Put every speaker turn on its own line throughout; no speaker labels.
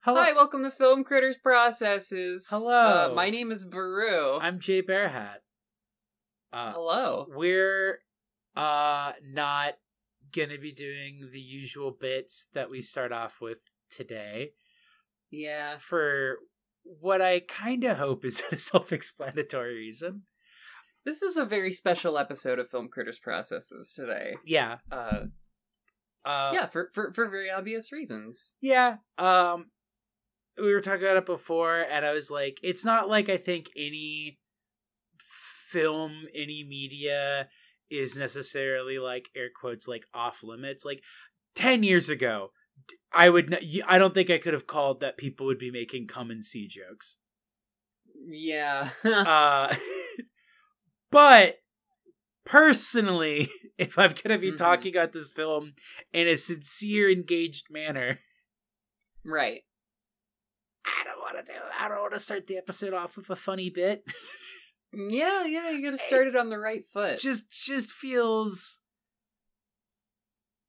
Hello.
Hi, welcome to Film Critters Processes.
Hello.
My name is Baru.
I'm Jay Bearhat.
Hello.
We're not gonna be doing the usual bits that we start off with today.
Yeah.
For what I kind of hope is a self-explanatory reason.
This is a very special episode of Film Critters Processes today.
Yeah.
For very obvious reasons.
Yeah. We were talking about it before, and I was like, it's not like I think any film, any media is necessarily, like, air quotes, like, off limits. Like, 10 years ago, I don't think I could have called that people would be making come and see jokes.
Yeah.
But personally, if I'm going to be talking about this film in a sincere, engaged manner,
right.
I don't want to start the episode off with a funny bit.
Yeah, you gotta start it on the right foot.
Just feels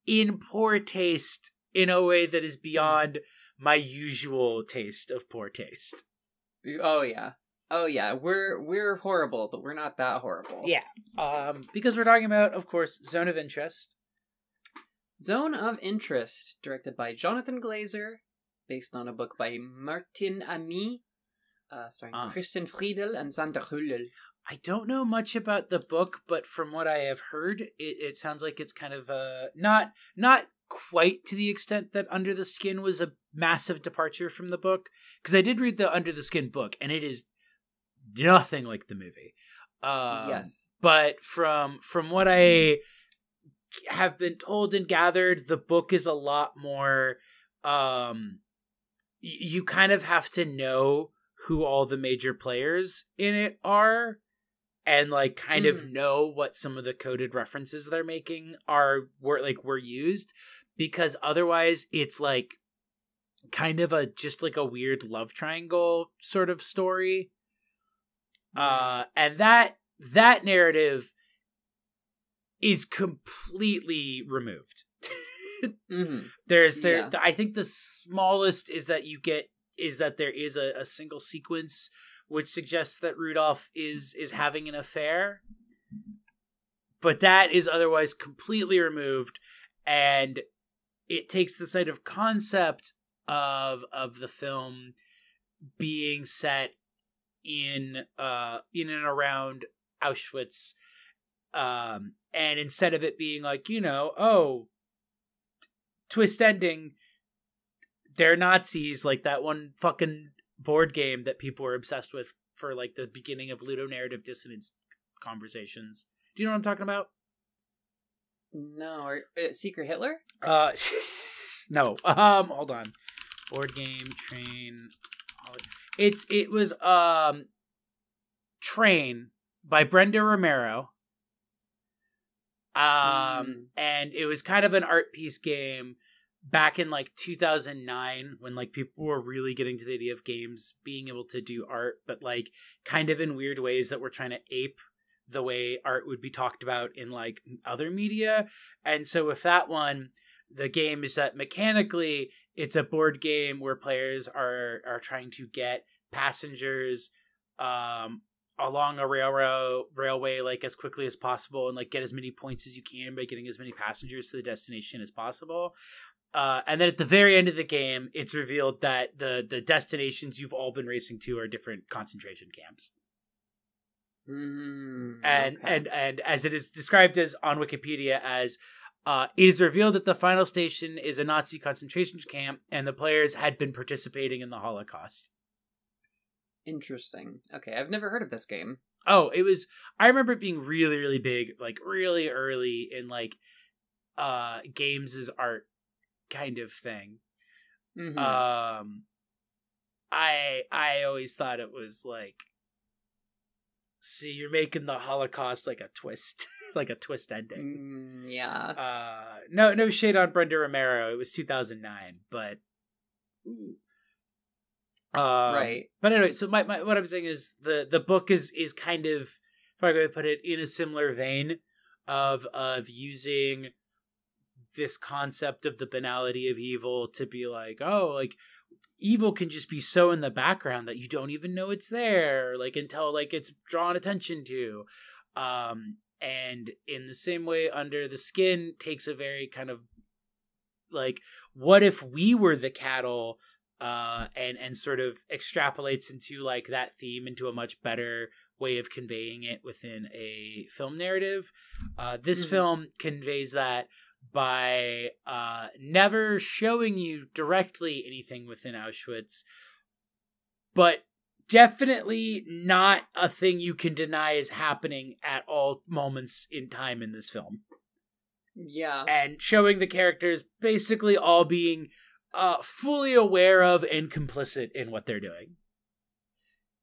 in poor taste in a way that is beyond my usual taste of poor taste.
Oh yeah. We're horrible, but we're not that horrible.
Yeah. Because we're talking about, of course, Zone of Interest.
Zone of Interest, directed by Jonathan Glazer, based on a book by Martin Ami, starring Christian Friedel and Sandra Hüllel.
I don't know much about the book, but from what I have heard, it sounds like it's kind of not quite to the extent that Under the Skin was a massive departure from the book. Because I did read the Under the Skin book, and it is nothing like the movie.
Yes.
But from what I have been told and gathered, the book is a lot more... you kind of have to know who all the major players in it are, and like kind of know what some of the coded references they're making were used, because otherwise it's like kind of just like a weird love triangle sort of story. And that narrative is completely removed. I think the smallest is that there is a single sequence which suggests that Rudolph is having an affair, but that is otherwise completely removed, and it takes the sort of concept of the film being set in and around Auschwitz, and instead of it being like, twist ending, they're Nazis, like that one fucking board game that people were obsessed with for like the beginning of ludonarrative dissonance conversations. Do you know what I'm talking about?
No. Secret Hitler?
No. Hold on. Board game, Train. It was Train by Brenda Romero. And it was kind of an art piece game back in like 2009, when like people were really getting to the idea of games being able to do art, but like kind of in weird ways that were trying to ape the way art would be talked about in like other media. And so with that one, the game is that mechanically it's a board game where players are trying to get passengers along a railway like as quickly as possible, and like get as many points as you can by getting as many passengers to the destination as possible. And then at the very end of the game, it's revealed that the destinations you've all been racing to are different concentration camps. And as it is described as on Wikipedia as, it is revealed that the final station is a Nazi concentration camp, and the players had been participating in the Holocaust.
Interesting. Okay, I've never heard of this game.
Oh, I remember it being really, really big, like really early in like games as art kind of thing. I always thought it was like, see, you're making the Holocaust like a twist, like a twist ending. No shade on Brenda Romero. It was 2009, but
right.
But anyway, so my what I'm saying is the book is kind of, if I'm going to put it, in a similar vein of using this concept of the banality of evil to be like, oh, like evil can just be so in the background that you don't even know it's there, like until like it's drawn attention to. And in the same way, Under the Skin takes a very kind of like, what if we were the cattle, and sort of extrapolates into like that theme into a much better way of conveying it within a film narrative. This film conveys that by never showing you directly anything within Auschwitz, but definitely not a thing you can deny is happening at all moments in time in this film.
Yeah.
And showing the characters basically all being fully aware of and complicit in what they're doing.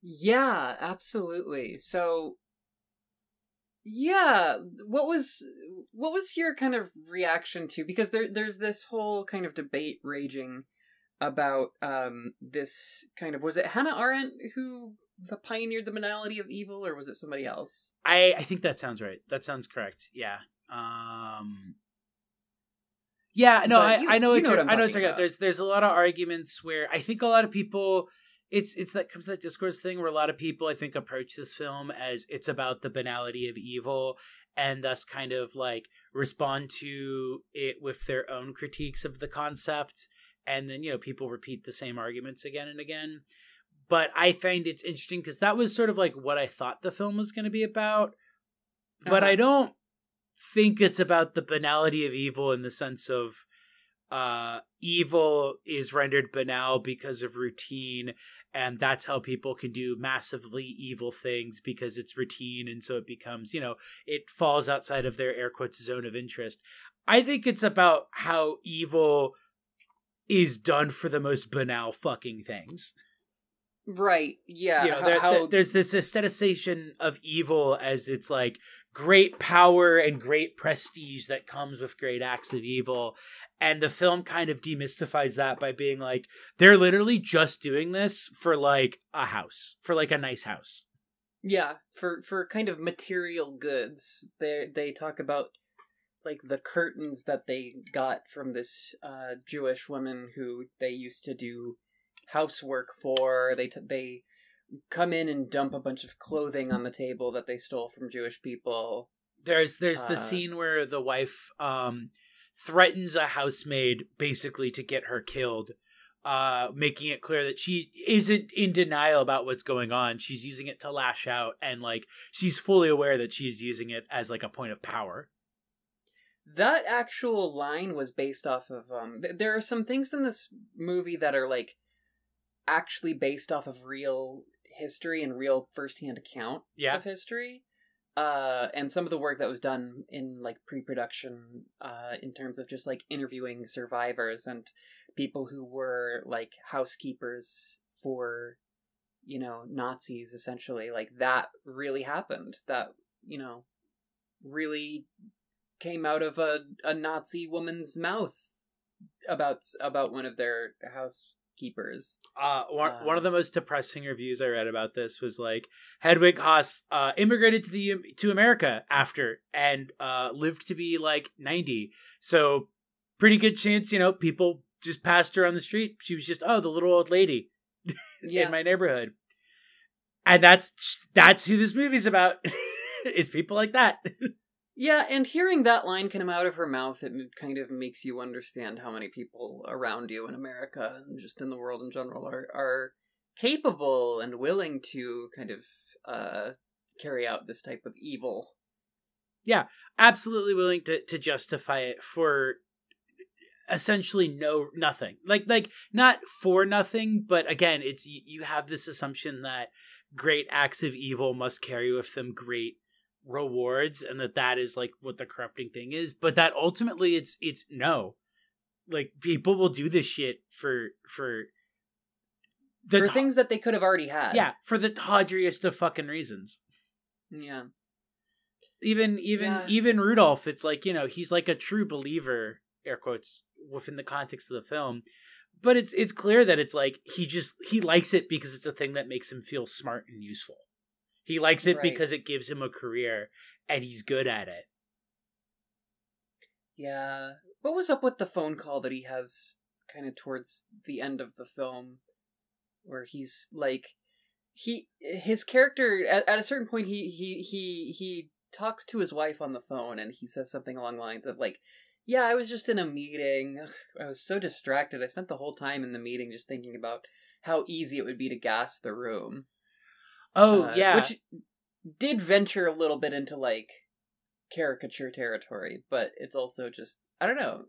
Yeah, absolutely. So, yeah, what was your kind of reaction to, because there's this whole kind of debate raging about this kind of, was it Hannah Arendt who pioneered the Vanality of Evil, or was it somebody else?
I think that sounds right. That sounds correct. Yeah. Yeah, no, I know what you're talking about. There's a lot of arguments where I think a lot of people, it's that comes to that discourse thing where a lot of people I think approach this film as it's about the banality of evil, and thus kind of like respond to it with their own critiques of the concept, and then people repeat the same arguments again and again. But I find it's interesting because that was sort of like what I thought the film was going to be about, but I don't think it's about the banality of evil in the sense of evil is rendered banal because of routine, and that's how people can do massively evil things because it's routine, and so it becomes, it falls outside of their air quotes zone of interest. I think it's about how evil is done for the most banal fucking things.
Right, yeah.
There's this aestheticization of evil as it's like great power and great prestige that comes with great acts of evil. And the film kind of demystifies that by being like, they're literally just doing this for like a house, for like a nice house.
Yeah, for kind of material goods. They talk about like the curtains that they got from this Jewish woman who they used to do housework for. They come in and dump a bunch of clothing on the table that they stole from Jewish people.
There's the scene where the wife threatens a housemaid basically to get her killed, making it clear that she isn't in denial about what's going on. She's using it to lash out, and like she's fully aware that she's using it as like a point of power.
That actual line was based off of there are some things in this movie that are like actually based off of real history and real firsthand account of history. And some of the work that was done in like pre-production in terms of just like interviewing survivors and people who were like housekeepers for, Nazis, essentially. Like that really happened. That, really came out of a Nazi woman's mouth about one of their housekeepers.
One of the most depressing reviews I read about this was like Hedwig Haas immigrated to America after and lived to be like 90. So pretty good chance, people just passed her on the street. She was just the little old lady in my neighborhood. And that's who this movie's about. Is people like that.
Yeah, and hearing that line come out of her mouth, it kind of makes you understand how many people around you in America and just in the world in general are capable and willing to kind of carry out this type of evil.
Yeah, absolutely willing to justify it for essentially nothing. Like not for nothing, but again, it's you have this assumption that great acts of evil must carry with them great rewards, and that is like what the corrupting thing is, but that ultimately it's no, like people will do this shit for
things that they could have already had.
Yeah, for the tawdriest of fucking reasons.
Yeah.
Even Rudolph, it's like, he's like a true believer, air quotes, within the context of the film, but it's clear that it's like he likes it because it's a thing that makes him feel smart and useful. He likes it because it gives him a career, and he's good at it.
Yeah. What was up with the phone call that he has kind of towards the end of the film, where he's like, his character at a certain point he talks to his wife on the phone, and he says something along the lines of like, yeah, I was just in a meeting. Ugh, I was so distracted. I spent the whole time in the meeting just thinking about how easy it would be to gas the room.
Oh, yeah.
Which did venture a little bit into, like, caricature territory, but it's also just, I don't know.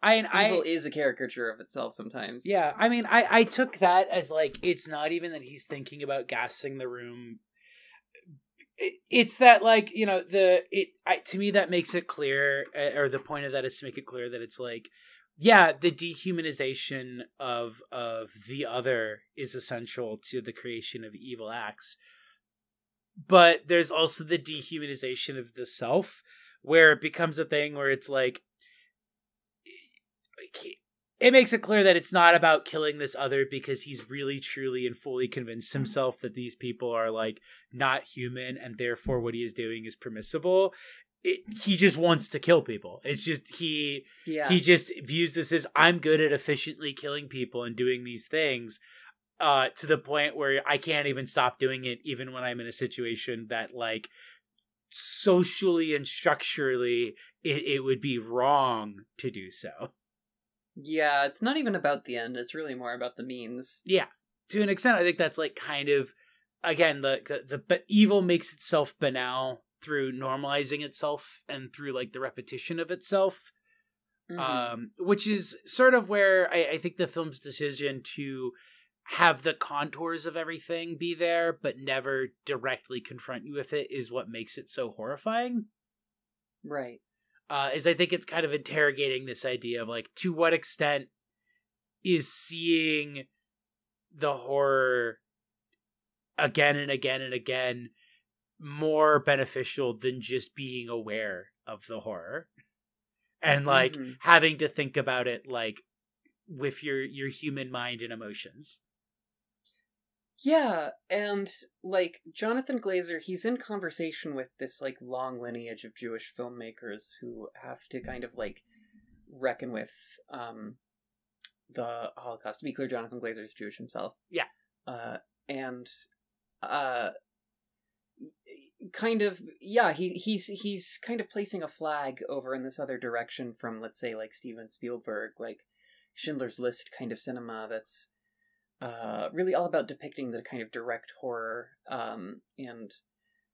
Evil is a caricature of itself sometimes.
Yeah, I mean, I took that as, like, it's not even that he's thinking about gassing the room. It's that, like, you know, to me that makes it clear, or the point of that is to make it clear that it's like, yeah, the dehumanization of the other is essential to the creation of evil acts, but there's also the dehumanization of the self, where it becomes a thing where it's like, it makes it clear that it's not about killing this other because he's really, truly, and fully convinced himself that these people are, like, not human, and therefore what he is doing is permissible. He just wants to kill people. It's just, he just views this as, I'm good at efficiently killing people and doing these things, to the point where I can't even stop doing it, even when I'm in a situation that, like, socially and structurally, it would be wrong to do so.
Yeah, it's not even about the end. It's really more about the means.
Yeah, to an extent, I think that's, like, kind of, again, the evil makes itself banal through normalizing itself and through, like, the repetition of itself, which is sort of where I think the film's decision to have the contours of everything be there, but never directly confront you with it, is what makes it so horrifying.
Right.
Is I think it's kind of interrogating this idea of, like, to what extent is seeing the horror again and again and again more beneficial than just being aware of the horror and, like, having to think about it, like, with your human mind and emotions.
Yeah, and, like, Jonathan Glazer, he's in conversation with this, like, long lineage of Jewish filmmakers who have to kind of, like, reckon with the Holocaust. To be clear, Jonathan Glazer is Jewish himself.
Yeah.
Kind of, yeah, he's kind of placing a flag over in this other direction from, let's say, like, Steven Spielberg, like, Schindler's List kind of cinema that's really all about depicting the kind of direct horror, and,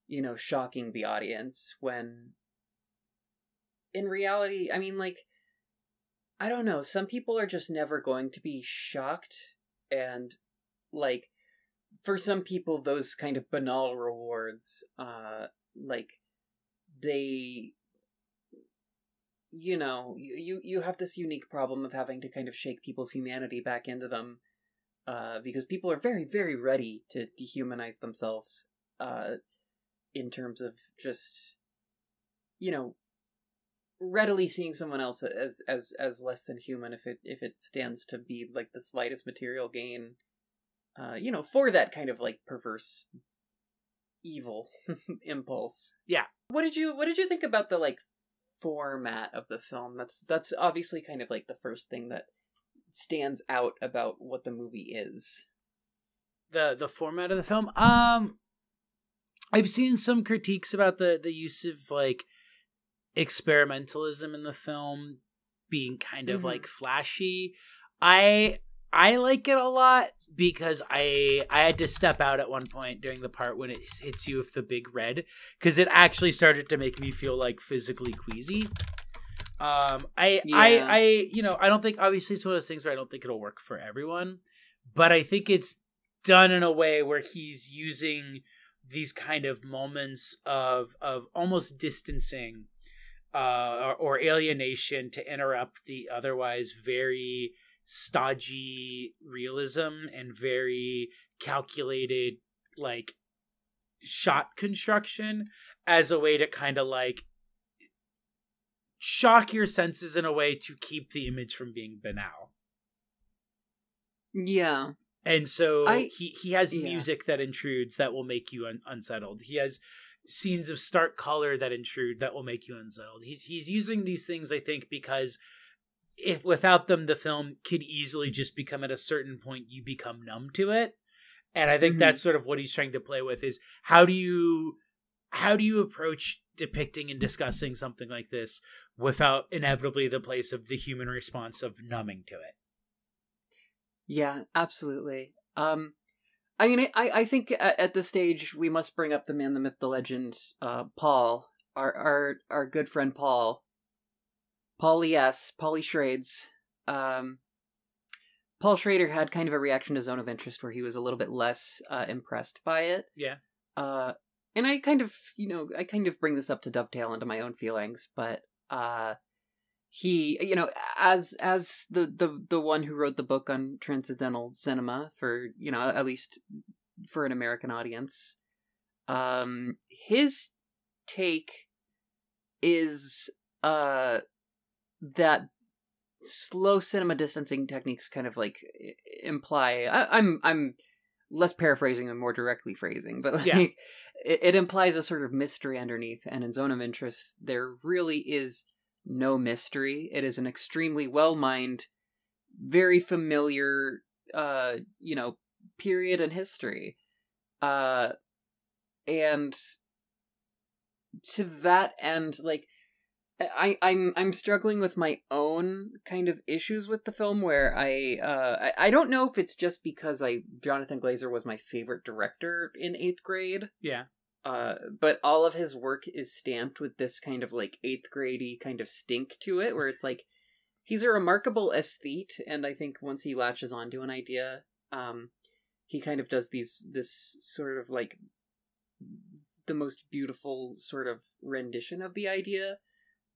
you know, shocking the audience, when in reality, I mean, like, I don't know, some people are just never going to be shocked, and, like, for some people, those kind of banal rewards, like, they, you know, you have this unique problem of having to kind of shake people's humanity back into them, because people are very, very ready to dehumanize themselves, in terms of just, you know, readily seeing someone else as less than human if it stands to be, like, the slightest material gain, you know, for that kind of, like, perverse evil impulse.
Yeah.
What did you think about the, like, format of the film? That's obviously kind of, like, the first thing that stands out about what the movie is.
The format of the film? I've seen some critiques about the use of, like, experimentalism in the film being kind of, like, flashy. I like it a lot because I had to step out at one point during the part when it hits you with the big red, because it actually started to make me feel, like, physically queasy. I you know, I don't think, obviously it's one of those things where I don't think it'll work for everyone, but I think it's done in a way where he's using these kind of moments of almost distancing, or alienation to interrupt the otherwise very stodgy realism and very calculated, like, shot construction, as a way to kind of, like, shock your senses in a way to keep the image from being banal.
Yeah.
And so he has music that intrudes that will make you unsettled. He has scenes of stark color that intrude that will make you unsettled. He's using these things, I think, because if without them, the film could easily just become, at a certain point, you become numb to it. And I think that's sort of what he's trying to play with, is how do you approach depicting and discussing something like this without inevitably the place of the human response of numbing to it.
Yeah, absolutely. I mean, I think at this stage we must bring up the man, the myth, the legend, Paul, our good friend Paul. Paulie Schrades. Paul Schrader had kind of a reaction to Zone of Interest where he was a little bit less impressed by it.
Yeah.
And I kind of bring this up to dovetail into my own feelings, but he, as the one who wrote the book on transcendental cinema for, at least for an American audience, his take is that slow cinema distancing techniques kind of like imply, I'm less paraphrasing and more directly phrasing, but like it implies a sort of mystery underneath. And in Zone of Interest, there really is no mystery. It is an extremely well-mined, very familiar, period in history. And to that end, like, I'm struggling with my own kind of issues with the film, where I don't know if it's just because Jonathan Glazer was my favorite director in 8th grade.
Yeah.
But all of his work is stamped with this kind of like 8th grade-y kind of stink to it, where it's like he's a remarkable aesthete, and I think once he latches onto an idea, he kind of does this sort of like the most beautiful sort of rendition of the idea.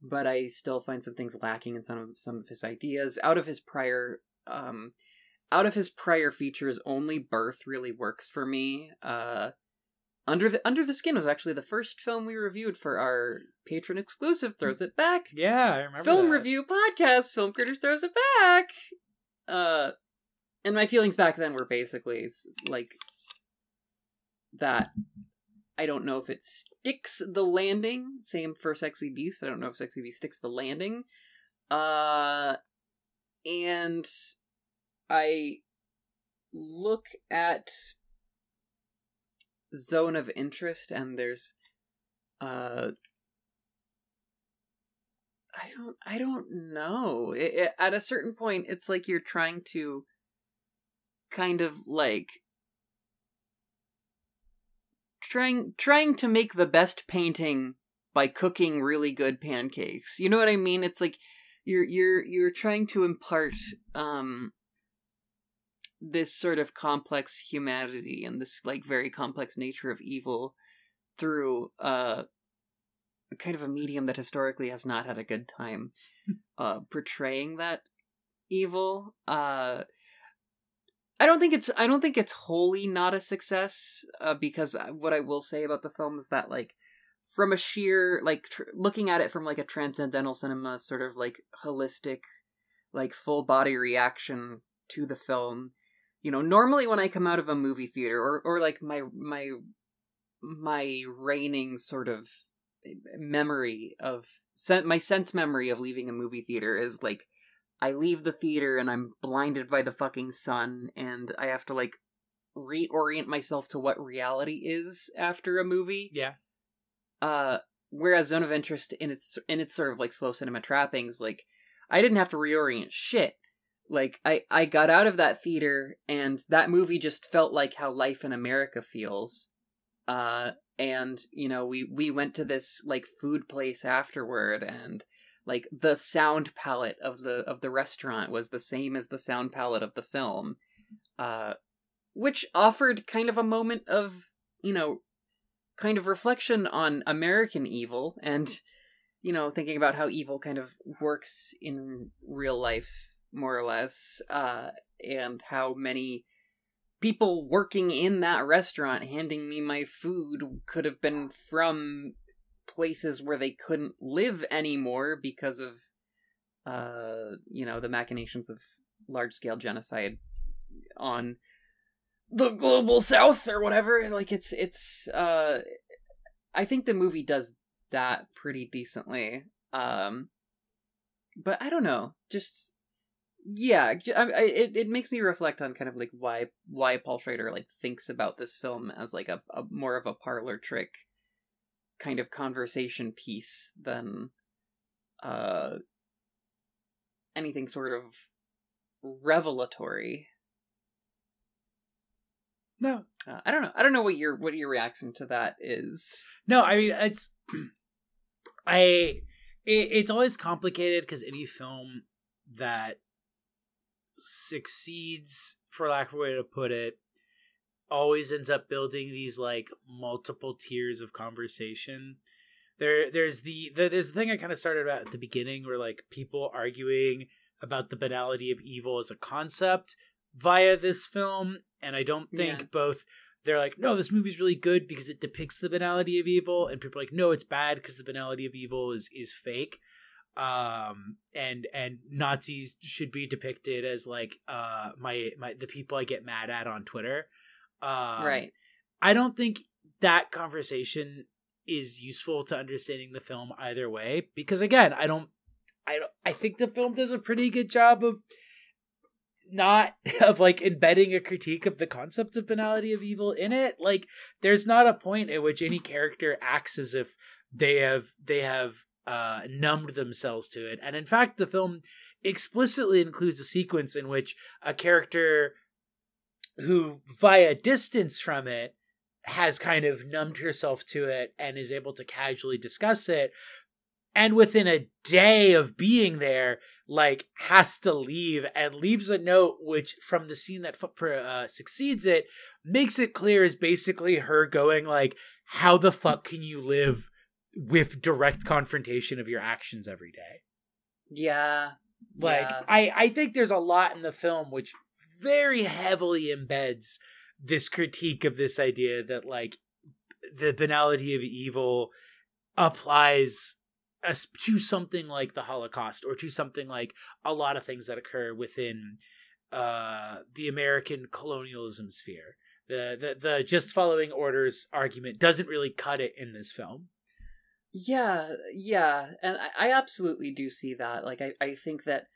But I still find some things lacking in some of his ideas. Out of his prior features, only Birth really works for me. Under the Skin was actually the first film we reviewed for our patron exclusive Throws It Back.
Yeah, I remember
film
that.
Review podcast. Film Critters Throws It Back. And my feelings back then were basically like that. I don't know if it sticks the landing. Same for Sexy Beast. I don't know if Sexy Beast sticks the landing. And I look at Zone of Interest, and there's I don't know. At a certain point, it's like you're trying to kind of like trying to make the best painting by cooking really good pancakes. You know what I mean? It's like you're trying to impart this sort of complex humanity and this like very complex nature of evil through kind of a medium that historically has not had a good time portraying that evil. I don't think it's wholly not a success, because what I will say about the film is that, like, from a sheer, like, looking at it from, like, a transcendental cinema sort of, like, holistic, like, full-body reaction to the film, normally when I come out of a movie theater, or like, my reigning sort of memory of, my sense memory of leaving a movie theater is, like, I leave the theater and I'm blinded by the fucking sun, and I have to, like, reorient myself to what reality is after a movie.
Yeah.
Whereas Zone of Interest, in its sort of, like, slow cinema trappings, like, I didn't have to reorient shit. Like, I got out of that theater, and that movie just felt like how life in America feels. And, we went to this, like, food place afterward, and like the sound palette of the restaurant was the same as the sound palette of the film, which offered kind of a moment of, kind of reflection on American evil and, thinking about how evil kind of works in real life, more or less, and how many people working in that restaurant handing me my food could have been from places where they couldn't live anymore because of the machinations of large-scale genocide on the global south or whatever. Like, it's I think the movie does that pretty decently, but I don't know, just Yeah, it makes me reflect on kind of like why Paul Schrader like thinks about this film as like a more of a parlor trick kind of conversation piece than anything sort of revelatory.
No,
I don't know. I don't know what your reaction to that is.
No, I mean it's always complicated because any film that succeeds, for lack of a way to put it, always ends up building these like multiple tiers of conversation. There's the thing I kind of started about at the beginning, where like people arguing about the banality of evil as a concept via this film, and I don't think both. They're like, no, this movie's really good because it depicts the banality of evil, and people are like, no, it's bad because the banality of evil is fake. And Nazis should be depicted as like the people I get mad at on Twitter.
Right.
I don't think that conversation is useful to understanding the film either way, because again, I think the film does a pretty good job of like embedding a critique of the concept of banality of evil in it. Like, there's not a point at which any character acts as if they have numbed themselves to it. And in fact, the film explicitly includes a sequence in which a character who, via distance from it, has kind of numbed herself to it and is able to casually discuss it, and within a day of being there, like, has to leave and leaves a note which, from the scene that succeeds it, makes it clear is basically her going like, how the fuck can you live with direct confrontation of your actions every day?
Yeah.
Like,
yeah.
I think there's a lot in the film which very heavily embeds this critique of this idea that, like, the banality of evil applies to something like the Holocaust, or to something like a lot of things that occur within the American colonialism sphere. The just following orders argument doesn't really cut it in this film.
Yeah, and I absolutely do see that. Like, I think that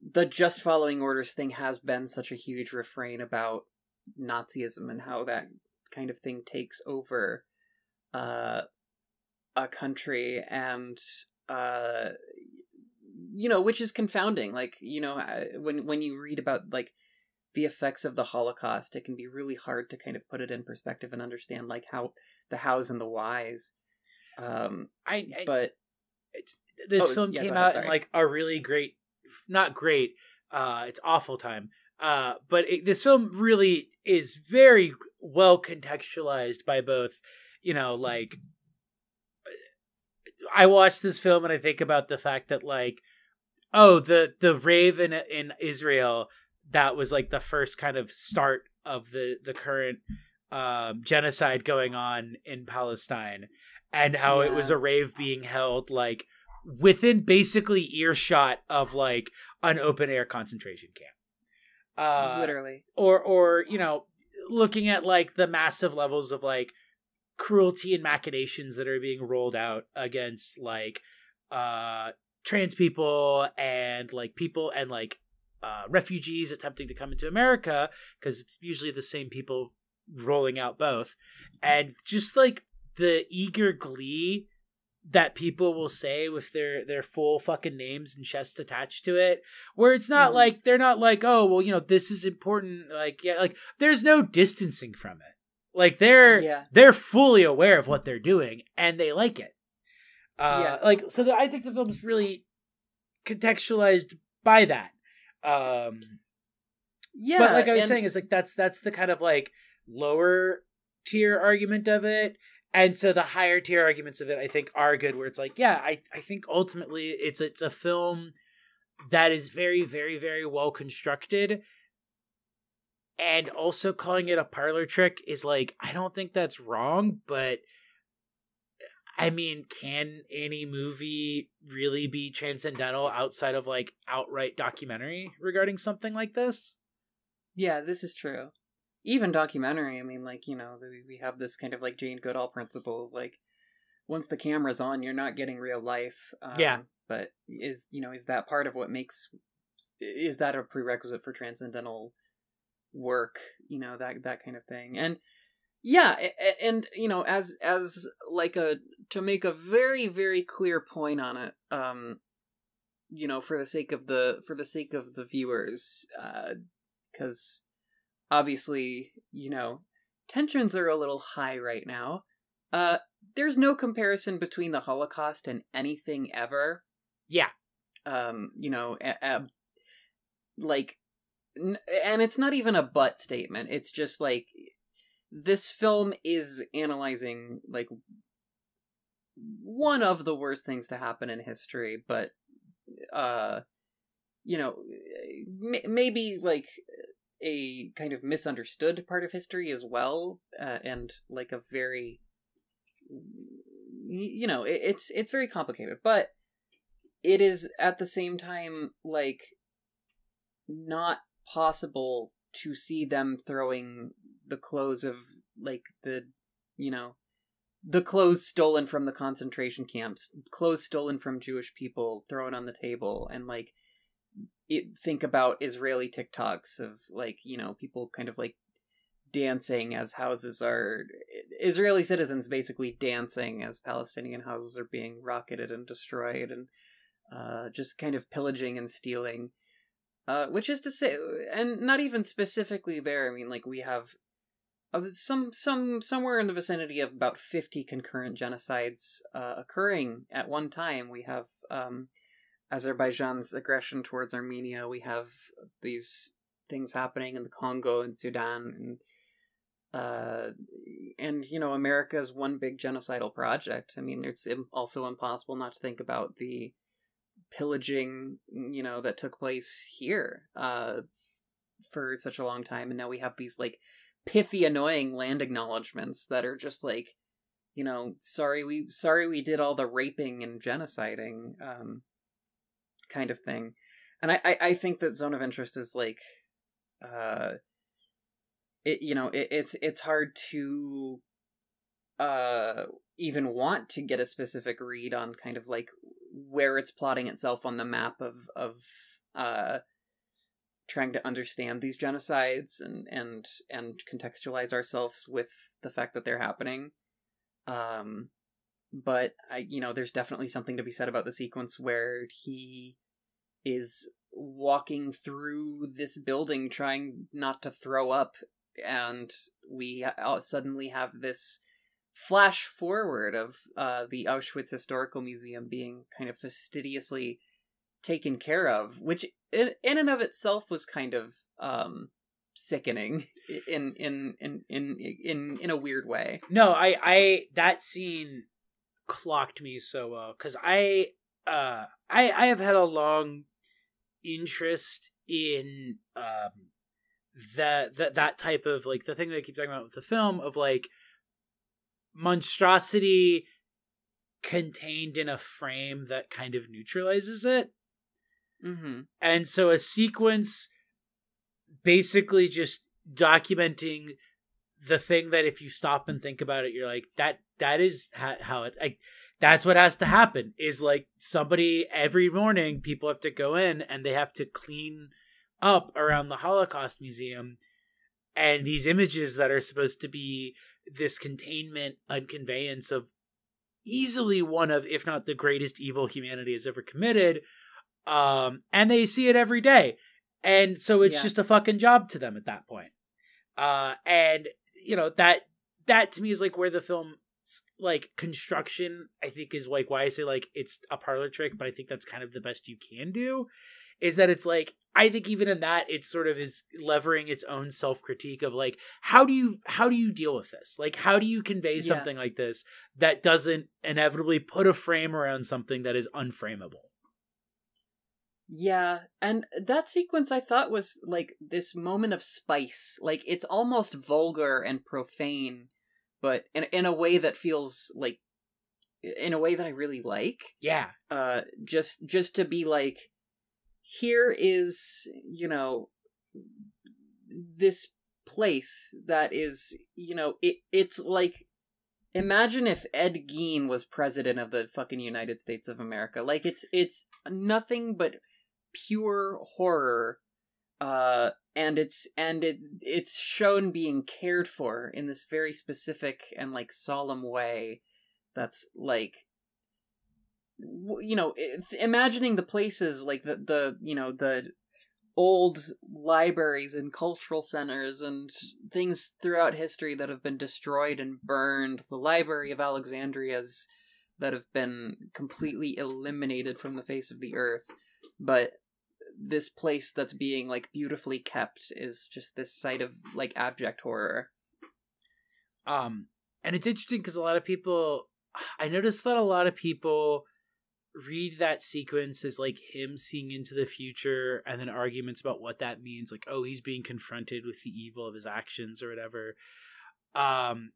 the just following orders thing has been such a huge refrain about Nazism and how that kind of thing takes over a country, and which is confounding. Like, when you read about like the effects of the Holocaust, it can be really hard to kind of put it in perspective and understand like how the hows and the whys.
This film came out in like a really great, not great, it's awful time. But this film really is very well contextualized by both, like, I watch this film and I think about the fact that, like, oh, the rave in Israel, that was like the first kind of start of the current genocide going on in Palestine, and how it was a rave being held like within basically earshot of like an open air concentration camp.
Literally.
Or looking at like the massive levels of like cruelty and machinations that are being rolled out against like trans people and like people and like refugees attempting to come into America, because it's usually the same people rolling out both, and just like the eager glee that people will say with their full fucking names and chests attached to it, where it's not like, they're not like, oh, well, this is important, like, yeah, like, there's no distancing from it. Like, they're fully aware of what they're doing, and they like it. Like, so I think the film's really contextualized by that. But like I was saying, is like that's the kind of like lower tier argument of it. And so the higher tier arguments of it, I think, are good, where it's like, yeah, I think ultimately it's a film that is very, very, very well constructed. And also calling it a parlor trick is like, I don't think that's wrong, but I mean, can any movie really be transcendental outside of like outright documentary regarding something like this?
Yeah, this is true. Even documentary, I mean, like, we have this kind of like Jane Goodall principle, like, once the camera's on, you're not getting real life. But is that part of what makes is that a prerequisite for transcendental work, you know, that kind of thing. And yeah, and you know, as like to make a very, very clear point on it, you know, for the sake of the viewers, because obviously, you know, tensions are a little high right now. There's no comparison between the Holocaust and anything ever.
Yeah.
You know, like, and it's not even a but statement. It's just like, this film is analyzing like one of the worst things to happen in history, but you know, maybe like a kind of misunderstood part of history as well, and like a very, you know, it's very complicated, but it is at the same time like not possible to see them throwing the clothes of like the, you know, the clothes stolen from the concentration camps, clothes stolen from Jewish people, thrown on the table, and like think about Israeli TikToks of like, you know, people kind of like dancing as houses are, Israeli citizens basically dancing as Palestinian houses are being rocketed and destroyed, and just kind of pillaging and stealing. Which is to say, and not even specifically there. I mean, like, we have somewhere in the vicinity of about 50 concurrent genocides occurring at one time. We have Azerbaijan's aggression towards Armenia. We have these things happening in the Congo and Sudan, and you know, America's one big genocidal project. I mean, it's also impossible not to think about the pillaging, you know, that took place here for such a long time, and now we have these like pithy, annoying land acknowledgments that are just like, you know, sorry we did all the raping and genociding, kind of thing. And I think that Zone of Interest is like, it's hard to even want to get a specific read on kind of like where it's plotting itself on the map of trying to understand these genocides and contextualize ourselves with the fact that they're happening. But there's definitely something to be said about the sequence where he is walking through this building trying not to throw up, and we suddenly have this flash forward of the Auschwitz Historical Museum being kind of fastidiously taken care of, which in and of itself was kind of sickening in a weird way.
No, I that scene clocked me so well, because I have had a long interest in that type of, like, the thing that I keep talking about with the film of like monstrosity contained in a frame that kind of neutralizes it.
Mm-hmm.
And so a sequence basically just documenting the thing that if you stop and think about it, you're like, that is how it, like, that's what has to happen, is like somebody every morning, people have to go in and they have to clean up around the Holocaust Museum, and these images that are supposed to be this containment and conveyance of easily one of, if not the greatest evil humanity has ever committed, and they see it every day, and so it's just a fucking job to them at that point. And you know, that to me is like where the film, like, construction, I think, is like why I say like it's a parlor trick, but I think that's kind of the best you can do, is that it's like, I think even in that, it sort of is levering its own self-critique of like, how do you deal with this? Like, how do you convey something like this that doesn't inevitably put a frame around something that is unframeable?
Yeah, and that sequence I thought was like this moment of spice. Like, it's almost vulgar and profane, but in a way that feels like, in a way that I really like.
Yeah.
Just to be like, here is, you know, this place that is, you know, it's like, imagine if Ed Gein was president of the fucking United States of America. Like, it's nothing but pure horror, and it's shown being cared for in this very specific and like solemn way that's like, you know, imagining the places like the you know, the old libraries and cultural centers and things throughout history that have been destroyed and burned, the Library of Alexandria's that have been completely eliminated from the face of the earth, but this place that's being like beautifully kept is just this site of like abject horror.
And it's interesting because I noticed that a lot of people read that sequence as like him seeing into the future, and then arguments about what that means, like, oh, he's being confronted with the evil of his actions or whatever. And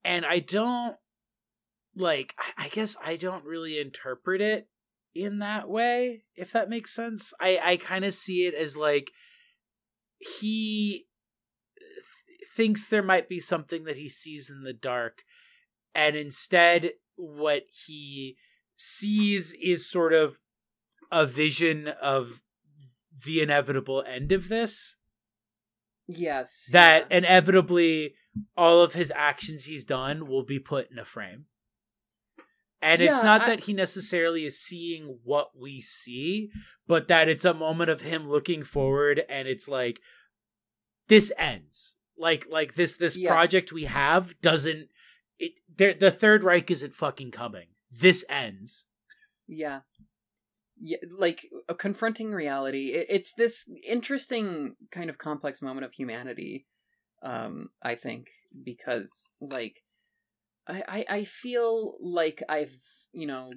I don't like, I guess I don't really interpret it in that way, if that makes sense. I kind of see it as like he thinks there might be something that he sees in the dark, and instead what he sees is sort of a vision of the inevitable end of this.
Yes.
That inevitably all of his actions he's done will be put in a frame. And it's not that he necessarily is seeing what we see, but that it's a moment of him looking forward, and it's like, this ends. Like this project we have doesn't, the Third Reich isn't fucking coming. This ends. Yeah,
like confronting reality. It's this interesting kind of complex moment of humanity, I think, because like I feel like I've, you know,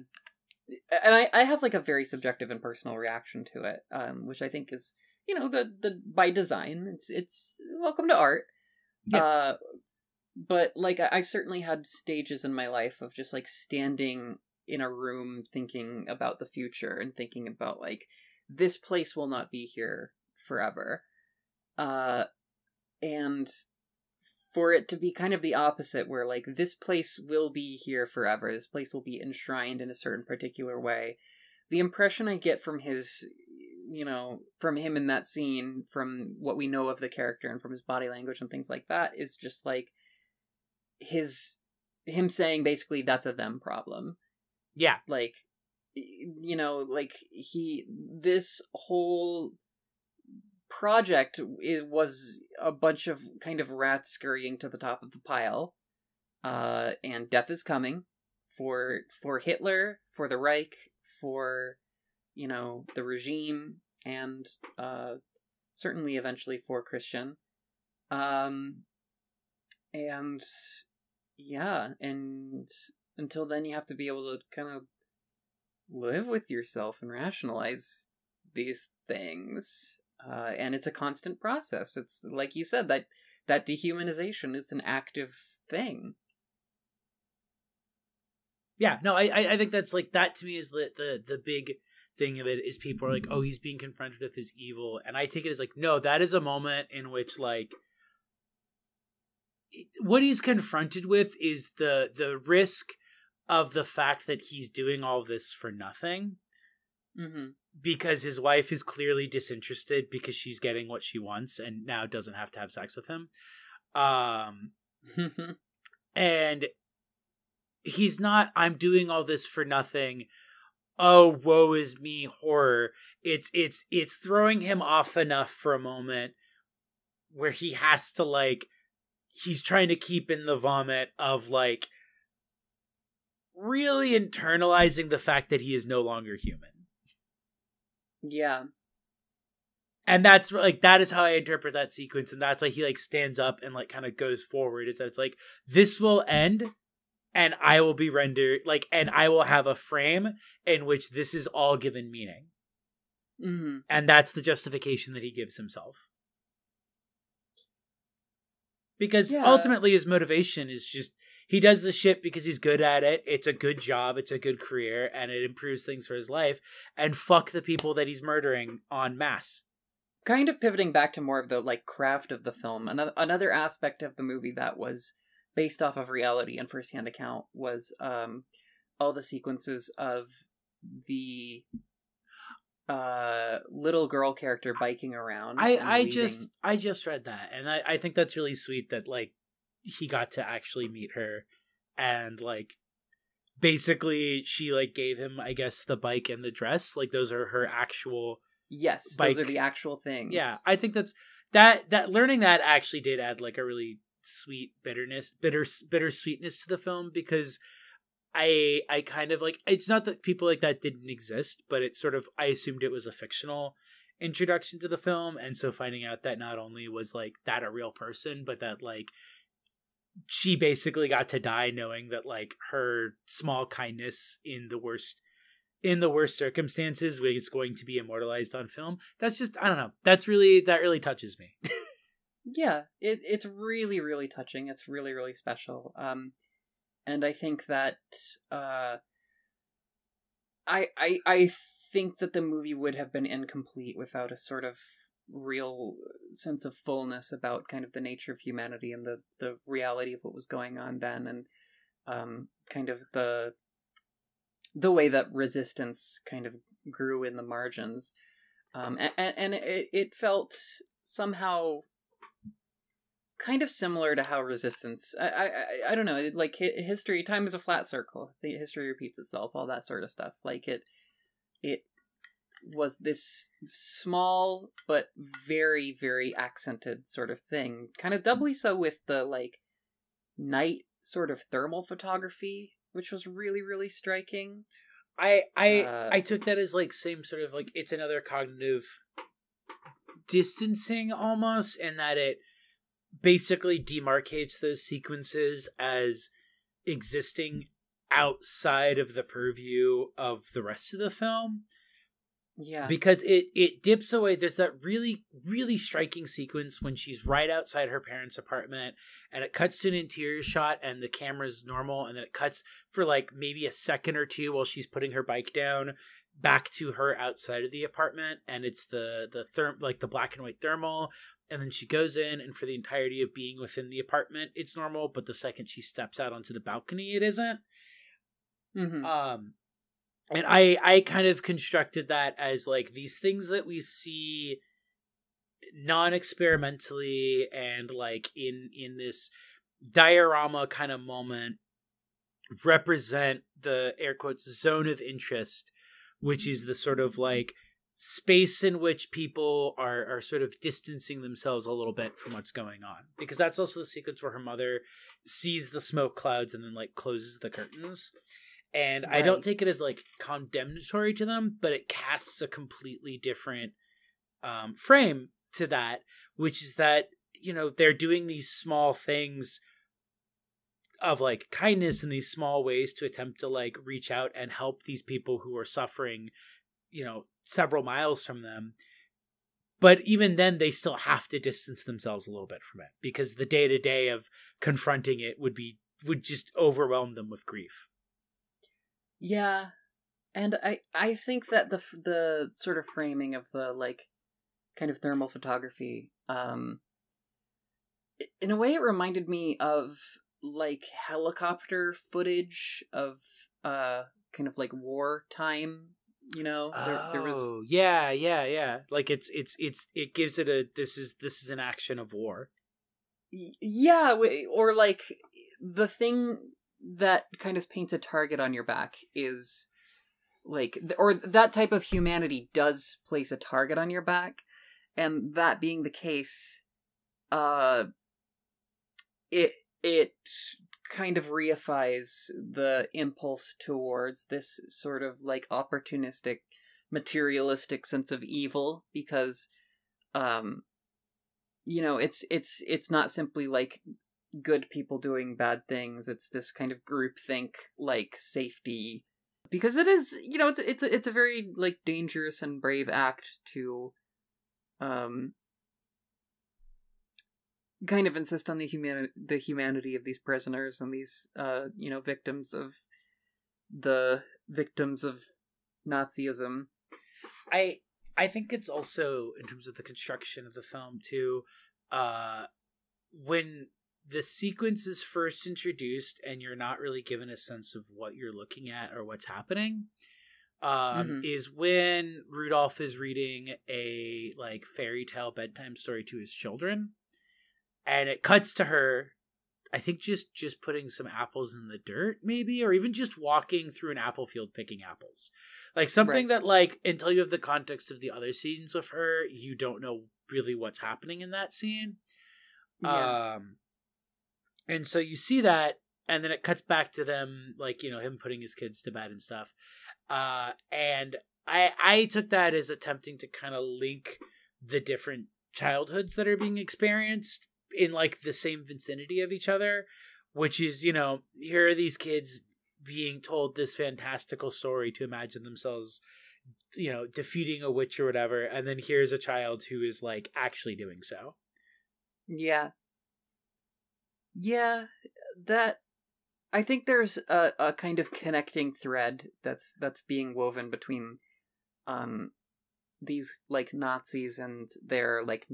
and I have like a very subjective and personal reaction to it, which I think is, you know, the by design. It's welcome to art. Yeah. But like I've certainly had stages in my life of just like standing in a room thinking about the future and thinking about like, this place will not be here forever. And for it to be kind of the opposite, where like, this place will be here forever. This place will be enshrined in a certain particular way. The impression I get from his, you know, from him in that scene, from what we know of the character and from his body language and things like that, is just like him saying basically that's a them problem.
Yeah.
Like, you know, like this whole project, it was a bunch of kind of rats scurrying to the top of the pile, and death is coming for Hitler, for the Reich, for, you know, the regime, and certainly eventually for Christian. And yeah, and until then you have to be able to kind of live with yourself and rationalize these things. And it's a constant process. It's like you said, that dehumanization is an active thing.
Yeah, no, I think that's like, that to me is the big thing of it, is people are like, oh, he's being confronted with his evil, and I take it as like, no, that is a moment in which like what he's confronted with is the risk of the fact that he's doing all this for nothing.
Mm-hmm.
Because his wife is clearly disinterested because she's getting what she wants and now doesn't have to have sex with him. And he's not, I'm doing all this for nothing, oh, woe is me horror. It's throwing him off enough for a moment where he has to like, he's trying to keep in the vomit of like really internalizing the fact that he is no longer human.
Yeah.
And that's like, that is how I interpret that sequence. And that's why he like stands up and like kind of goes forward, is that it's like, this will end and I will be rendered like, and I will have a frame in which this is all given meaning.
Mm-hmm.
And that's the justification that he gives himself. Because ultimately his motivation is just, he does the shit because he's good at it. It's a good job. It's a good career. And it improves things for his life. And fuck the people that he's murdering en masse.
Kind of pivoting back to more of the like craft of the film. Another aspect of the movie that was based off of reality and firsthand account was all the sequences of the little girl character biking around.
I just read that, and I think that's really sweet that like he got to actually meet her, and like basically she like gave him, I guess, the bike and the dress. Like those are her actual
those are the actual things.
Yeah, I think that learning that actually did add like a really sweet bittersweetness to the film, because I kind of like, it's not that people like that didn't exist, but it's sort of, I assumed it was a fictional introduction to the film, and so finding out that not only was like that a real person, but that like she basically got to die knowing that like her small kindness in the worst circumstances was going to be immortalized on film. That's just, I don't know, that really touches me.
Yeah, it's really, really touching. It's really, really special. And I think that I think that the movie would have been incomplete without a sort of real sense of fullness about kind of the nature of humanity and the reality of what was going on then, and kind of the way that resistance kind of grew in the margins. And it felt somehow kind of similar to how resistance, I don't know, like history, time is a flat circle, the history repeats itself, all that sort of stuff. Like it was this small but very, very accented sort of thing, kind of doubly so with the like night sort of thermal photography, which was really, really striking.
I took that as like same sort of like, it's another cognitive distancing almost, in that it basically demarcates those sequences as existing outside of the purview of the rest of the film.
Yeah.
Because it dips away. There's that really, really striking sequence when she's right outside her parents' apartment, and it cuts to an interior shot and the camera's normal, and then it cuts for like maybe a second or two while she's putting her bike down back to her outside of the apartment, and it's the black and white thermal. And then she goes in, and for the entirety of being within the apartment, it's normal. But the second she steps out onto the balcony, it isn't.
Mm-hmm.
And I kind of constructed that as like these things that we see non-experimentally and like in this diorama kind of moment represent the air quotes zone of interest, which is the sort of like space in which people are sort of distancing themselves a little bit from what's going on, because that's also the sequence where her mother sees the smoke clouds and then like closes the curtains, and right. I don't take it as like condemnatory to them, but it casts a completely different frame to that, which is that, you know, they're doing these small things of like kindness in these small ways to attempt to like reach out and help these people who are suffering, you know, several miles from them. But even then they still have to distance themselves a little bit from it, because the day-to-day of confronting it would just overwhelm them with grief.
Yeah. And I think that the sort of framing of the like kind of thermal photography, in a way it reminded me of like helicopter footage of kind of like wartime. You know, there was
yeah. Like it gives it a this is an action of war.
Yeah, or like the thing that kind of paints a target on your back is like, or that type of humanity does place a target on your back, and that being the case, it kind of reifies the impulse towards this sort of like opportunistic, materialistic sense of evil, because you know, it's not simply like good people doing bad things. It's this kind of groupthink, like safety, because it is, you know, it's a very like dangerous and brave act to kind of insist on the humanity of these prisoners and these you know, victims of Nazism.
I think it's also, in terms of the construction of the film too, when the sequence is first introduced and you're not really given a sense of what you're looking at or what's happening, is when Rudolph is reading a like fairy tale bedtime story to his children, and it cuts to her, I think just putting some apples in the dirt, maybe, or even just walking through an apple field picking apples. Like something that, like, until you have the context of the other scenes with her, you don't know really what's happening in that scene. Yeah. And so you see that, and then it cuts back to them, like, you know, him putting his kids to bed and stuff. And I took that as attempting to kind of link the different childhoods that are being experienced in like the same vicinity of each other, which is, you know, here are these kids being told this fantastical story to imagine themselves, you know, defeating a witch or whatever, and then here's a child who is like actually doing so.
Yeah, that I think there's a kind of connecting thread that's being woven between these like Nazis and their like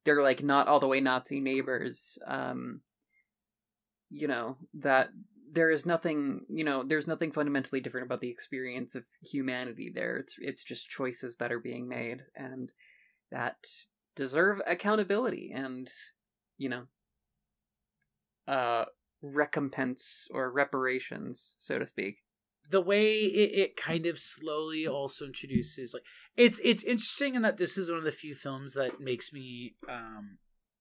they're like not all the way Nazi neighbors. You know, that there is nothing, you know, there's nothing fundamentally different about the experience of humanity there. It's just choices that are being made and that deserve accountability and, you know, recompense or reparations, so to speak.
The way it kind of slowly also introduces, like, it's interesting in that this is one of the few films that makes me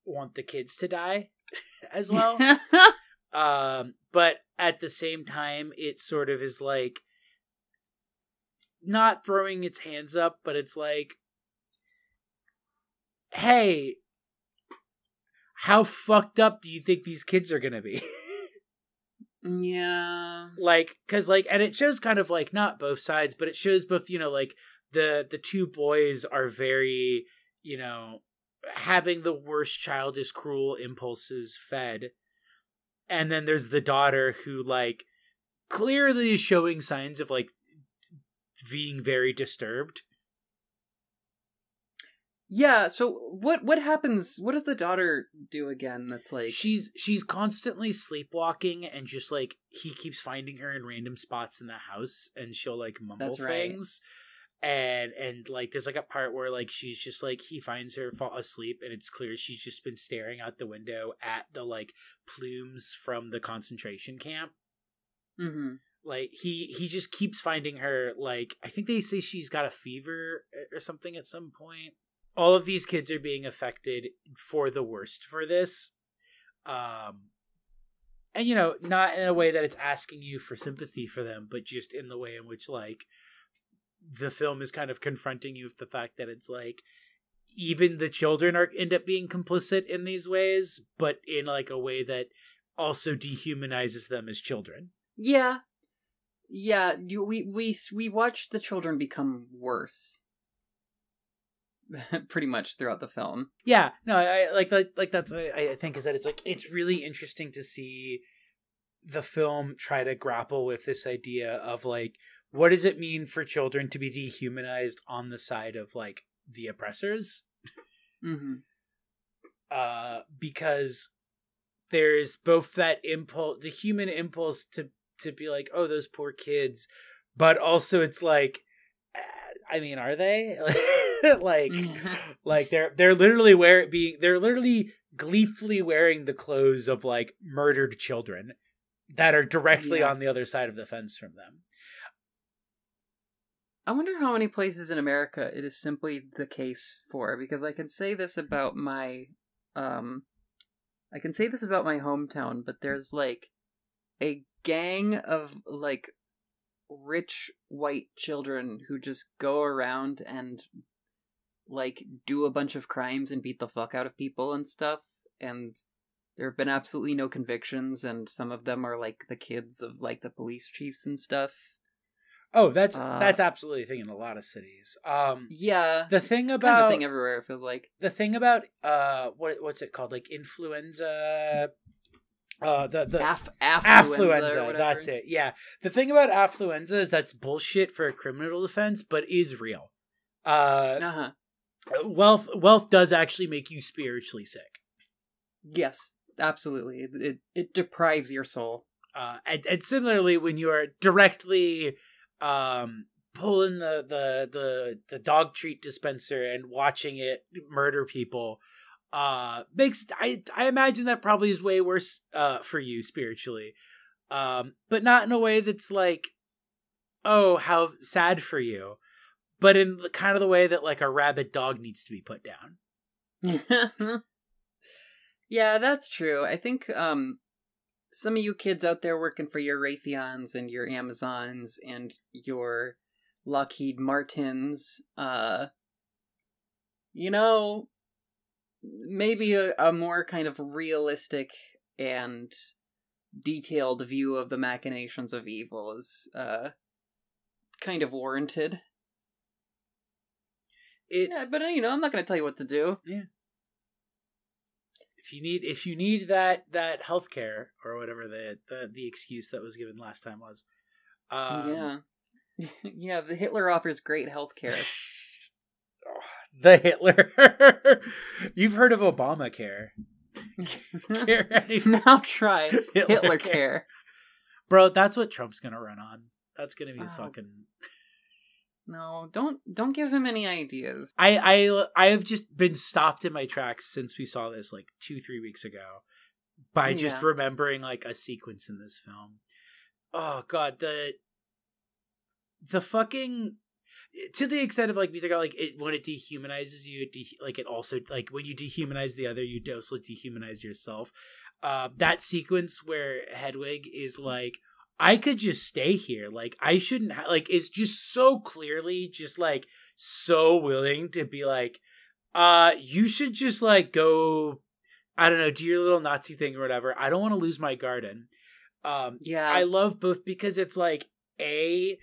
want the kids to die as well. But at the same time, it sort of is like not throwing its hands up, but it's like, hey, how fucked up do you think these kids are gonna be?
Yeah.
Like, cause like, and it shows kind of like not both sides, but it shows both, you know, like the two boys are very, you know, having the worst childish cruel impulses fed. And then there's the daughter who like clearly is showing signs of like being very disturbed.
Yeah, so what happens? What does the daughter do again? That's like
she's constantly sleepwalking, and just like he keeps finding her in random spots in the house, and she'll like mumble things. And like there's like a part where like she's just like he finds her fall asleep, and it's clear she's just been staring out the window at the like plumes from the concentration camp.
Mm-hmm.
Like he just keeps finding her. Like I think they say she's got a fever or something at some point. All of these kids are being affected for the worst for this. And, you know, not in a way that it's asking you for sympathy for them, but just in the way in which, like, the film is kind of confronting you with the fact that it's, like, even the children end up being complicit in these ways, but in, like, a way that also dehumanizes them as children.
Yeah. Yeah, we watch the children become worse. Pretty much throughout the film.
Yeah, no, I like that's I think is that it's like it's really interesting to see the film try to grapple with this idea of like what does it mean for children to be dehumanized on the side of like the oppressors?
Mm-hmm.
Because there's both that impulse, the human impulse to be like, oh, those poor kids, but also it's like, I mean, are they? like they're literally they're literally gleefully wearing the clothes of like murdered children that are directly on the other side of the fence from them.
I wonder how many places in America it is simply the case for, because I can say this about my hometown, but there's like a gang of like rich white children who just go around and like do a bunch of crimes and beat the fuck out of people and stuff, and there have been absolutely no convictions, and some of them are like the kids of like the police chiefs and stuff.
Oh, that's absolutely a thing in a lot of cities.
Yeah,
the thing about
kind of a thing everywhere, it feels like.
The thing about what's it called, like influenza, affluenza, that's it. Yeah, the thing about affluenza is that's bullshit for a criminal defense, but is real. Wealth does actually make you spiritually sick.
Yes, absolutely. It deprives your soul.
And similarly, when you are directly pulling the dog treat dispenser and watching it murder people, makes I imagine that probably is way worse for you spiritually, but not in a way that's like, oh, how sad for you, but in kind of the way that like a rabid dog needs to be put down.
Yeah, that's true. I think some of you kids out there working for your Raytheons and your Amazons and your Lockheed Martins, maybe a more kind of realistic and detailed view of the machinations of evil is kind of warranted. Yeah, but I'm not going to tell you what to do.
Yeah. If you need that healthcare or whatever the excuse that was given last time was,
yeah, the Hitler offers great healthcare.
The Hitler, you've heard of Obamacare?
Now try Hitler care,
bro. That's what Trump's gonna run on. That's gonna be his fucking.
No, don't give him any ideas.
I have just been stopped in my tracks since we saw this like 2-3 weeks ago by just remembering like a sequence in this film. Oh god, the fucking, to the extent of like we think about like it when it dehumanizes you, it also like when you dehumanize the other, you also dehumanize yourself. That sequence where Hedwig is like, I could just stay here. Like, I shouldn't like, it's just so clearly just like so willing to be like, you should just like go, I don't know, do your little Nazi thing or whatever. I don't want to lose my garden. I love both because it's like, it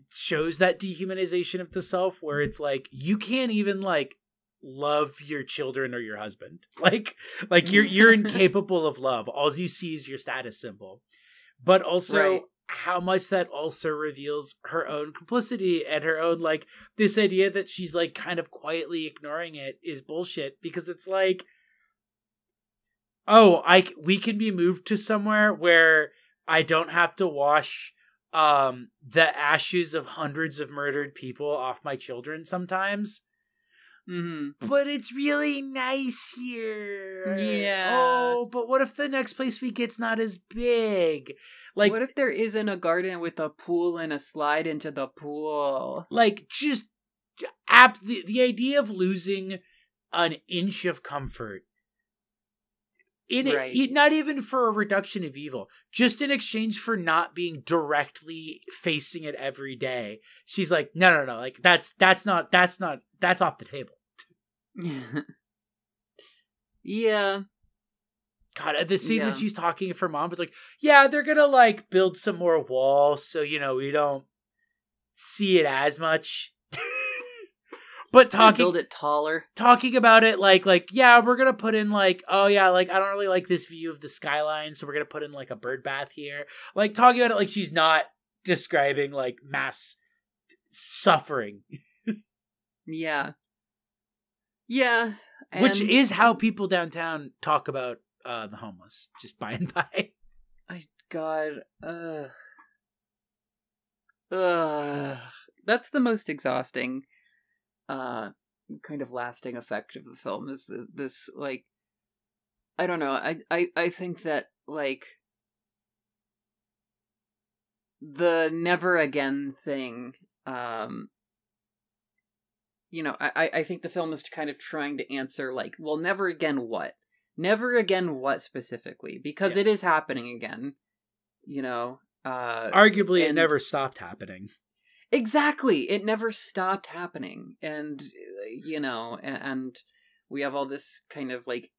shows that dehumanization of the self where it's like, you can't even like love your children or your husband. Like you're incapable of love. All you see is your status symbol. But also how much that also reveals her own complicity and her own, like, this idea that she's, like, kind of quietly ignoring it is bullshit. Because it's like, oh, we can be moved to somewhere where I don't have to wash the ashes of hundreds of murdered people off my children sometimes. Mm-hmm. But it's really nice here.
Yeah.
Oh, but what if the next place we get's not as big? Like,
what if there isn't a garden with a pool and a slide into the pool?
Like, just the idea of losing an inch of comfort in it, not even for a reduction of evil, just in exchange for not being directly facing it every day. She's like, no, like that's off the table.
Yeah.
God, the scene when she's talking to her mom, it's like, yeah, they're gonna like build some more walls so we don't see it as much. But
build it taller.
Talking about it like yeah, we're gonna put in like, oh yeah, like I don't really like this view of the skyline, so we're gonna put in like a bird bath here. Like talking about it like she's not describing like mass suffering.
Yeah.
Which is how people downtown talk about the homeless, just by and by.
That's the most exhausting kind of lasting effect of the film is this like, I don't know, I think that like the never again thing, I think the film is kind of trying to answer like, well, never again what? Never again what specifically? Because it is happening again,
arguably it never stopped happening.
Exactly. It never stopped happening. And, and we have all this kind of like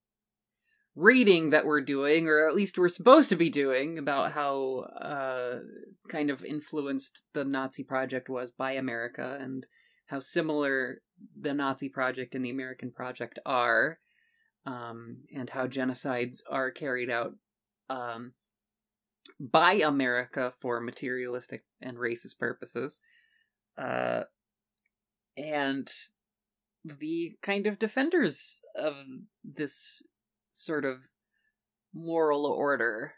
reading that we're doing, or at least we're supposed to be doing, about how kind of influenced the Nazi project was by America and how similar the Nazi project and the American project are, and how genocides are carried out by America for materialistic and racist purposes. And the kind of defenders of this sort of moral order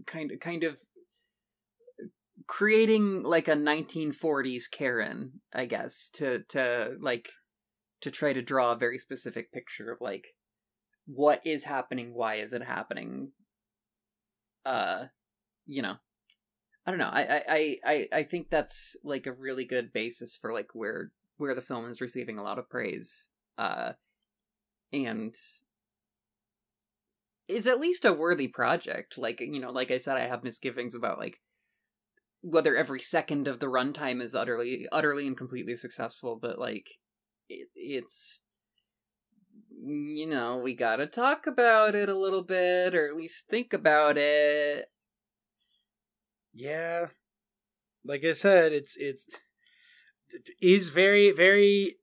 kind of creating like a 1940s Karen, I guess, to try to draw a very specific picture of like what is happening, why is it happening. I don't know. I think that's like a really good basis for like where the film is receiving a lot of praise. And is at least a worthy project. Like, like I said, I have misgivings about like whether every second of the runtime is utterly and completely successful, but like it's we gotta talk about it a little bit, or at least think about it.
Yeah, like I said, it is very, very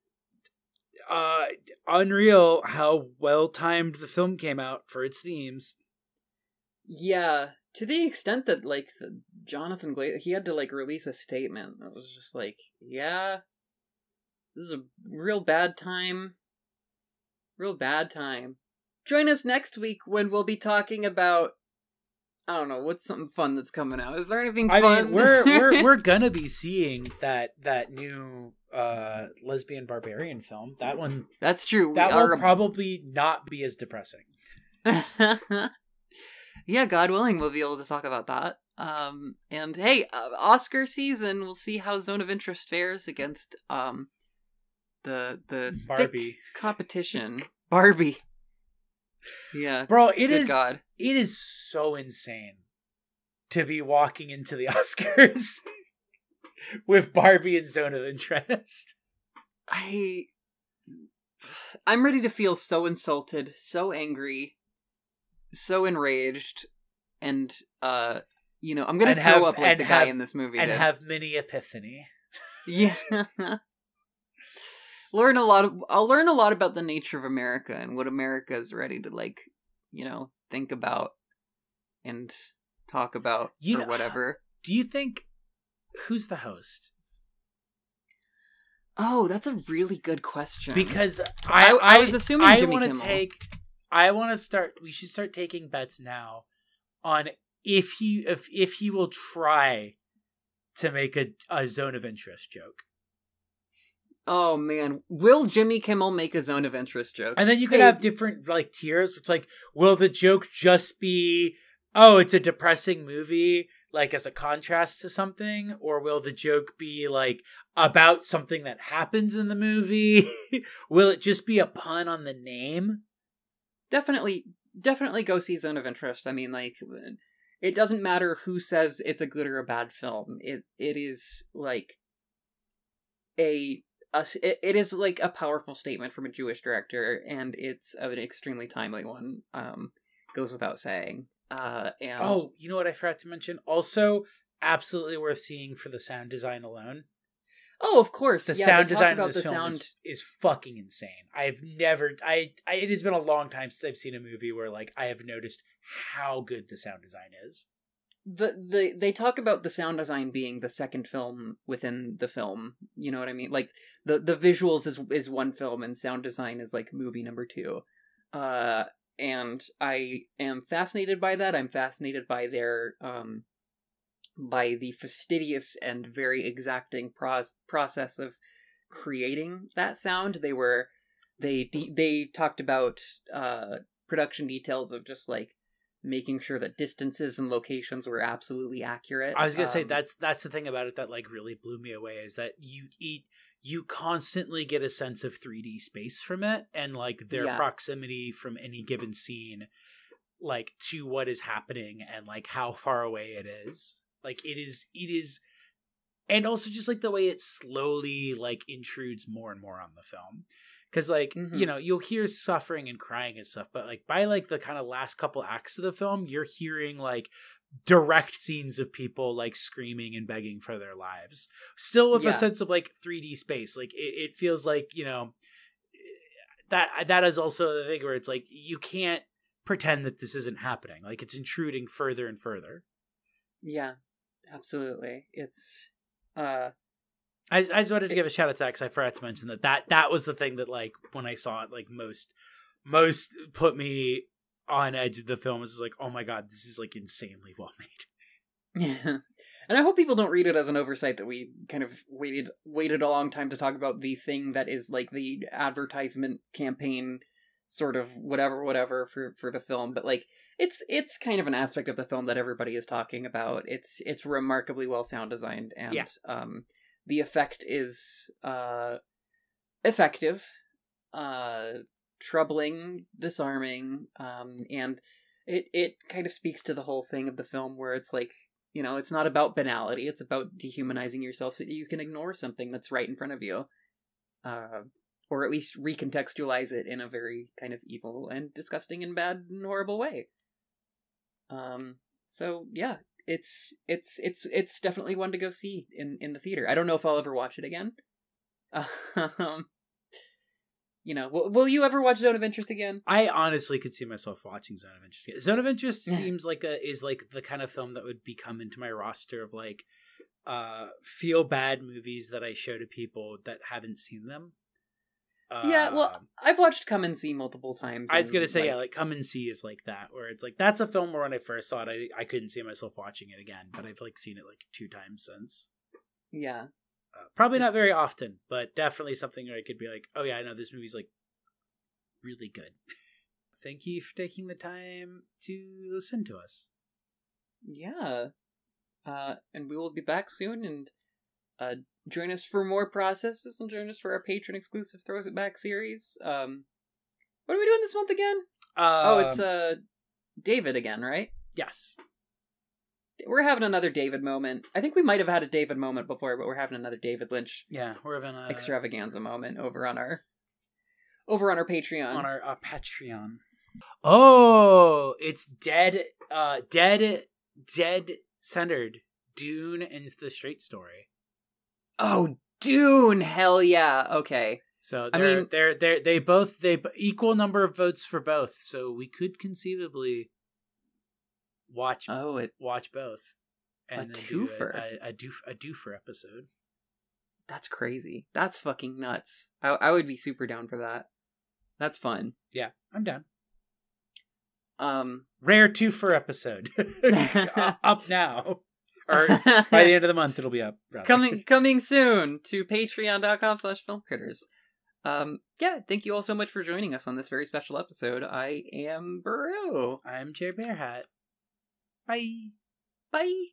unreal how well timed the film came out for its themes.
Yeah, to the extent that like Jonathan Glazer, he had to like release a statement that was just like, yeah, this is a real bad time. Join us next week when we'll be talking about, I don't know, what's something fun that's coming out. Is there anything fun?
I mean, we're gonna be seeing that new lesbian barbarian film. That one.
That's true.
That will probably not be as depressing.
Yeah, God willing, we'll be able to talk about that. And hey, Oscar season. We'll see how Zone of Interest fares against the
Barbie
competition. Barbie. Yeah,
bro,
God.
It is so insane to be walking into the Oscars with Barbie and Zone of Interest.
I'm ready to feel so insulted, so angry, so enraged, and I'm gonna throw up like the guy in this movie
and
did.
Have mini epiphany.
Yeah. I'll learn a lot about the nature of America and what America is ready to think about and talk about or whatever.
Do you think who's the host?
Oh, that's a really good question.
Because
I was assuming Jimmy Kimmel.
We should start taking bets now on if he will try to make a Zone of Interest joke.
Oh man, will Jimmy Kimmel make a Zone of Interest joke?
And then you could have different like tiers. It's like, will the joke just be, oh, it's a depressing movie, like as a contrast to something, or will the joke be like about something that happens in the movie? Will it just be a pun on the name?
Definitely go see Zone of Interest. I mean, like, it doesn't matter who says it's a good or a bad film. It is like it is like a powerful statement from a Jewish director, and it's an extremely timely one. Goes without saying. And
oh, you know what I forgot to mention? Also, absolutely worth seeing for the sound design alone.
Oh, of course.
The sound design of this film is fucking insane. It has been a long time since I've seen a movie where like I have noticed how good the sound design is.
They talk about the sound design being the second film within the film. You know what I mean? Like the visuals is one film and sound design is like movie number 2. And I am fascinated by that. I'm fascinated by their by the fastidious and very exacting process of creating that sound. They talked about production details of just like making sure that distances and locations were absolutely accurate.
I was gonna say that's the thing about it that like really blew me away is that you constantly get a sense of 3D space from it and like their proximity from any given scene like to what is happening and like how far away it is. Like it is and also just like the way it slowly like intrudes more and more on the film. Because, like, you'll hear suffering and crying and stuff, but, like, by, like, the kind of last couple acts of the film, you're hearing, like, direct scenes of people, like, screaming and begging for their lives. Still with a sense of, like, 3D space. Like, it feels like, that is also the thing where it's, like, you can't pretend that this isn't happening. Like, it's intruding further and further.
Yeah, absolutely. It's,
I just wanted to give a shout out to that because I forgot to mention that was the thing that like when I saw it like most put me on edge of the film. It's like, oh my god, this is like insanely well made.
Yeah. And I hope people don't read it as an oversight that we kind of waited a long time to talk about the thing that is like the advertisement campaign sort of whatever for the film. But like it's kind of an aspect of the film that everybody is talking about. It's remarkably well sound designed, and the effect is effective, troubling, disarming, and it kind of speaks to the whole thing of the film where it's like, you know, it's not about banality, it's about dehumanizing yourself so that you can ignore something that's right in front of you. Or at least recontextualize it in a very kind of evil and disgusting and bad and horrible way. So yeah, it's definitely one to go see in the theater. I don't know if I'll ever watch it again. You know, will you ever watch Zone of Interest again?
I honestly could see myself watching Zone of Interest again. Zone of Interest seems like is like the kind of film that would become into my roster of like feel bad movies that I show to people that haven't seen them.
Yeah, well, I've watched Come and See multiple times.
I was gonna say, like Come and See is like that, where it's like that's a film where when I first saw it, I couldn't see myself watching it again, but I've like seen it like 2 times since.
Yeah.
Probably not very often, but definitely something where I could be like, oh yeah, I know this movie's like really good. Thank you for taking the time to listen to us.
Yeah. And we will be back soon, and join us for more processes, and join us for our patron exclusive Throws It Back series. What are we doing this month again? It's David again, right?
Yes.
We're having another David moment. I think we might have had a David moment before, but we're having another David Lynch.
Yeah, we're having a
extravaganza moment over on our Patreon.
On our Patreon. Oh, it's dead centered. Dune and the Straight Story.
Oh, Dune! Hell yeah! Okay.
So they both equal number of votes for both. So we could conceivably watch both, and
a twofer,
a doofer episode.
That's crazy. That's fucking nuts. I would be super down for that. That's fun.
Yeah, I'm down. Rare twofer episode up now, or by the end of the month it'll be up. Rather.
Coming soon to patreon.com/filmcritters. Yeah, thank you all so much for joining us on this very special episode. I am Baru.
I'm Jay Bearhat. Bye.
Bye.